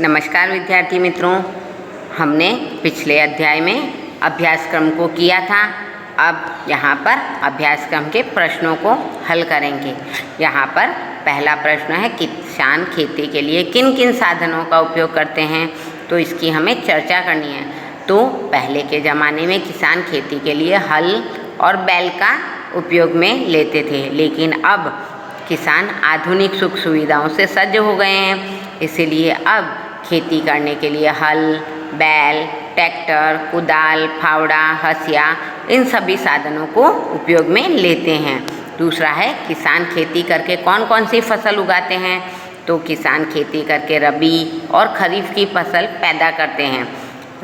नमस्कार विद्यार्थी मित्रों, हमने पिछले अध्याय में अभ्यासक्रम को किया था। अब यहाँ पर अभ्यासक्रम के प्रश्नों को हल करेंगे। यहाँ पर पहला प्रश्न है, किसान खेती के लिए किन किन साधनों का उपयोग करते हैं, तो इसकी हमें चर्चा करनी है। तो पहले के ज़माने में किसान खेती के लिए हल और बैल का उपयोग में लेते थे, लेकिन अब किसान आधुनिक सुख सुविधाओं से सज्ज हो गए हैं, इसीलिए अब खेती करने के लिए हल, बैल, ट्रैक्टर, कुदाल, फावड़ा, हसिया, इन सभी साधनों को उपयोग में लेते हैं। दूसरा है, किसान खेती करके कौन कौन सी फसल उगाते हैं, तो किसान खेती करके रबी और खरीफ की फसल पैदा करते हैं।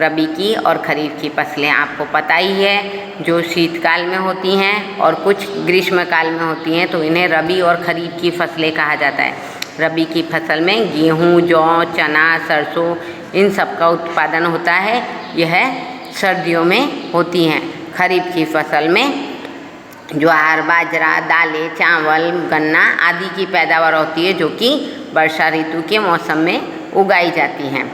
रबी की और खरीफ की फसलें आपको पता ही है, जो शीतकाल में होती हैं और कुछ ग्रीष्मकाल में होती हैं, तो इन्हें रबी और खरीफ की फसलें कहा जाता है। रबी की फसल में गेहूँ, जौ, चना, सरसों, इन सब का उत्पादन होता है, यह सर्दियों में होती हैं। खरीफ की फसल में ज्वार, बाजरा, दालें, चावल, गन्ना आदि की पैदावार होती है, जो कि वर्षा ऋतु के मौसम में उगाई जाती हैं।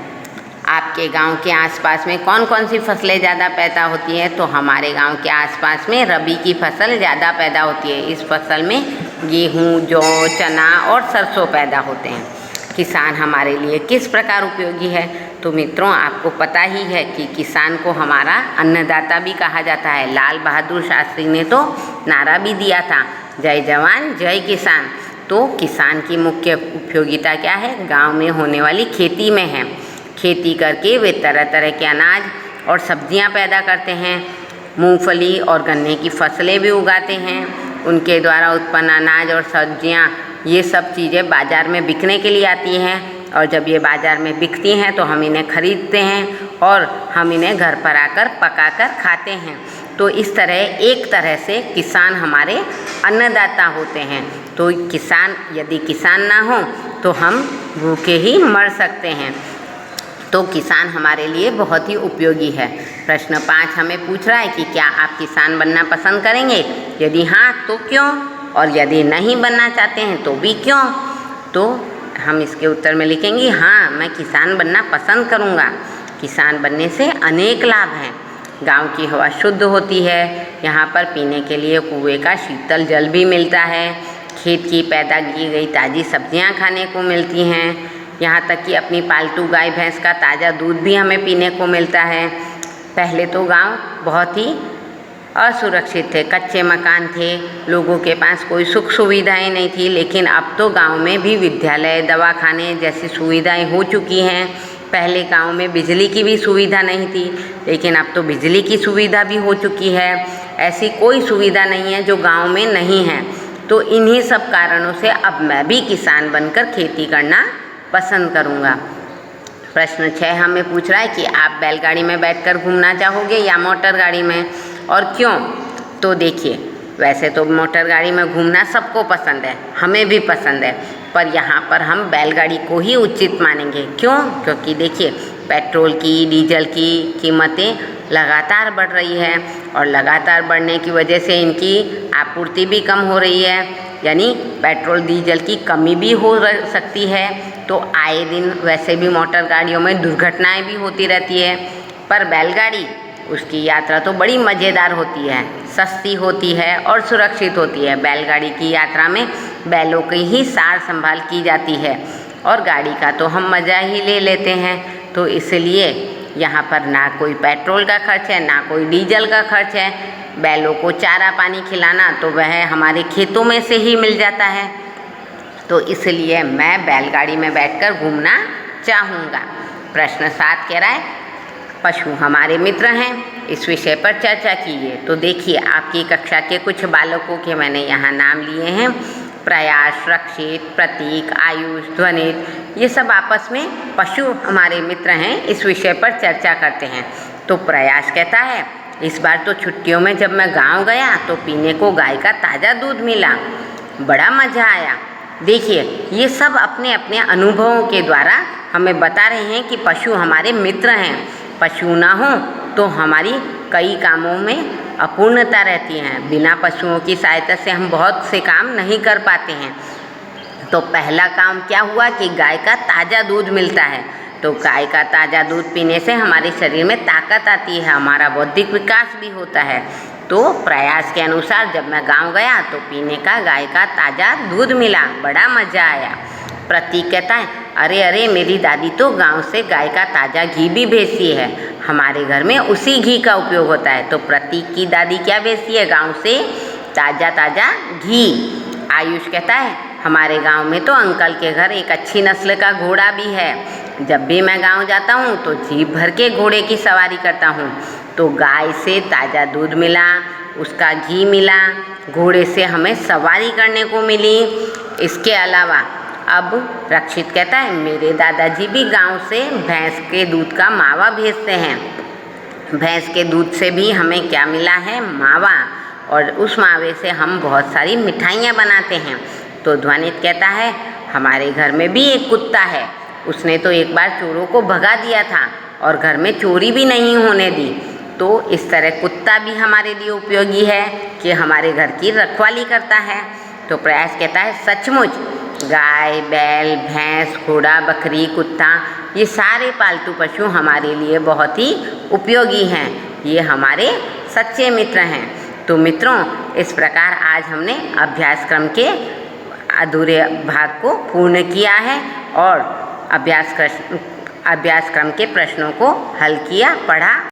आपके गांव के आसपास में कौन कौन सी फसलें ज़्यादा पैदा होती हैं, तो हमारे गांव के आसपास में रबी की फसल ज़्यादा पैदा होती है। इस फसल में गेहूँ, जौ, चना और सरसों पैदा होते हैं। किसान हमारे लिए किस प्रकार उपयोगी है, तो मित्रों आपको पता ही है कि किसान को हमारा अन्नदाता भी कहा जाता है। लाल बहादुर शास्त्री ने तो नारा भी दिया था, जय जवान जय किसान। तो किसान की मुख्य उपयोगिता क्या है, गाँव में होने वाली खेती में है। खेती करके वे तरह तरह के अनाज और सब्जियां पैदा करते हैं। मूंगफली और गन्ने की फसलें भी उगाते हैं। उनके द्वारा उत्पन्न अनाज और सब्जियां, ये सब चीज़ें बाज़ार में बिकने के लिए आती हैं, और जब ये बाज़ार में बिकती हैं तो हम इन्हें खरीदते हैं और हम इन्हें घर पर आकर पकाकर खाते हैं। तो इस तरह एक तरह से किसान हमारे अन्नदाता होते हैं। तो किसान, यदि किसान ना हो तो हम भूखे ही मर सकते हैं। तो किसान हमारे लिए बहुत ही उपयोगी है। प्रश्न 5 हमें पूछ रहा है कि क्या आप किसान बनना पसंद करेंगे, यदि हाँ तो क्यों, और यदि नहीं बनना चाहते हैं तो भी क्यों। तो हम इसके उत्तर में लिखेंगे, हाँ मैं किसान बनना पसंद करूँगा। किसान बनने से अनेक लाभ हैं। गांव की हवा शुद्ध होती है, यहाँ पर पीने के लिए कुएं का शीतल जल भी मिलता है, खेत की पैदा की गई ताज़ी सब्जियाँ खाने को मिलती हैं, यहाँ तक कि अपनी पालतू गाय भैंस का ताज़ा दूध भी हमें पीने को मिलता है। पहले तो गांव बहुत ही असुरक्षित थे, कच्चे मकान थे, लोगों के पास कोई सुख सुविधाएं नहीं थी, लेकिन अब तो गांव में भी विद्यालय, दवाखाने जैसी सुविधाएं हो चुकी हैं। पहले गांव में बिजली की भी सुविधा नहीं थी, लेकिन अब तो बिजली की सुविधा भी हो चुकी है। ऐसी कोई सुविधा नहीं है जो गाँव में नहीं है। तो इन्हीं सब कारणों से अब मैं भी किसान बनकर खेती करना पसंद करूँगा। प्रश्न 6 हमें पूछ रहा है कि आप बैलगाड़ी में बैठकर घूमना चाहोगे या मोटर गाड़ी में, और क्यों। तो देखिए, वैसे तो मोटर गाड़ी में घूमना सबको पसंद है, हमें भी पसंद है, पर यहाँ पर हम बैलगाड़ी को ही उचित मानेंगे। क्यों, क्योंकि देखिए पेट्रोल की, डीजल की कीमतें लगातार बढ़ रही है, और लगातार बढ़ने की वजह से इनकी आपूर्ति भी कम हो रही है, यानी पेट्रोल डीजल की कमी भी हो सकती है। तो आए दिन वैसे भी मोटर गाड़ियों में दुर्घटनाएं भी होती रहती है, पर बैलगाड़ी, उसकी यात्रा तो बड़ी मज़ेदार होती है, सस्ती होती है और सुरक्षित होती है। बैलगाड़ी की यात्रा में बैलों की ही सार संभाल की जाती है, और गाड़ी का तो हम मज़ा ही ले लेते हैं। तो इसलिए यहाँ पर ना कोई पेट्रोल का खर्च है, ना कोई डीजल का खर्च है। बैलों को चारा पानी खिलाना तो वह हमारे खेतों में से ही मिल जाता है। तो इसलिए मैं बैलगाड़ी में बैठकर घूमना चाहूँगा। प्रश्न 7 कह रहा है, पशु हमारे मित्र हैं, इस विषय पर चर्चा कीजिए। तो देखिए, आपकी कक्षा के कुछ बालकों के मैंने यहाँ नाम लिए हैं, प्रयास, रक्षित, प्रतीक, आयुष, ध्वनित, ये सब आपस में पशु हमारे मित्र हैं, इस विषय पर चर्चा करते हैं। तो प्रयास कहता है, इस बार तो छुट्टियों में जब मैं गांव गया तो पीने को गाय का ताज़ा दूध मिला, बड़ा मज़ा आया। देखिए, ये सब अपने अपने अनुभवों के द्वारा हमें बता रहे हैं कि पशु हमारे मित्र हैं। पशु ना हो तो हमारी कई कामों में अपूर्णता रहती है। बिना पशुओं की सहायता से हम बहुत से काम नहीं कर पाते हैं। तो पहला काम क्या हुआ कि गाय का ताज़ा दूध मिलता है। तो गाय का ताज़ा दूध पीने से हमारे शरीर में ताकत आती है, हमारा बौद्धिक विकास भी होता है। तो प्रयास के अनुसार जब मैं गांव गया तो पीने का गाय का ताज़ा दूध मिला, बड़ा मज़ा आया। प्रतीक कहता है, अरे अरे मेरी दादी तो गांव से गाय का ताज़ा घी भी भेजती है, हमारे घर में उसी घी का उपयोग होता है। तो प्रतीक की दादी क्या भेजती है? गांव से ताज़ा घी। आयुष कहता है, हमारे गांव में तो अंकल के घर एक अच्छी नस्ल का घोड़ा भी है, जब भी मैं गांव जाता हूँ तो जी भर के घोड़े की सवारी करता हूँ। तो गाय से ताज़ा दूध मिला, उसका घी मिला, घोड़े से हमें सवारी करने को मिली। इसके अलावा अब रक्षित कहता है, मेरे दादाजी भी गांव से भैंस के दूध का मावा भेजते हैं, भैंस के दूध से भी हमें क्या मिला है? मावा, और उस मावे से हम बहुत सारी मिठाइयाँ बनाते हैं। तो ध्वनित कहता है, हमारे घर में भी एक कुत्ता है, उसने तो एक बार चोरों को भगा दिया था और घर में चोरी भी नहीं होने दी। तो इस तरह कुत्ता भी हमारे लिए उपयोगी है कि हमारे घर की रखवाली करता है। तो प्रयास कहता है, सचमुच गाय, बैल, भैंस, घोड़ा, बकरी, कुत्ता, ये सारे पालतू पशु हमारे लिए बहुत ही उपयोगी हैं, ये हमारे सच्चे मित्र हैं। तो मित्रों, इस प्रकार आज हमने अभ्यासक्रम के अधूरे भाग को पूर्ण किया है और अभ्यासक्रम के प्रश्नों को हल किया, पढ़ा।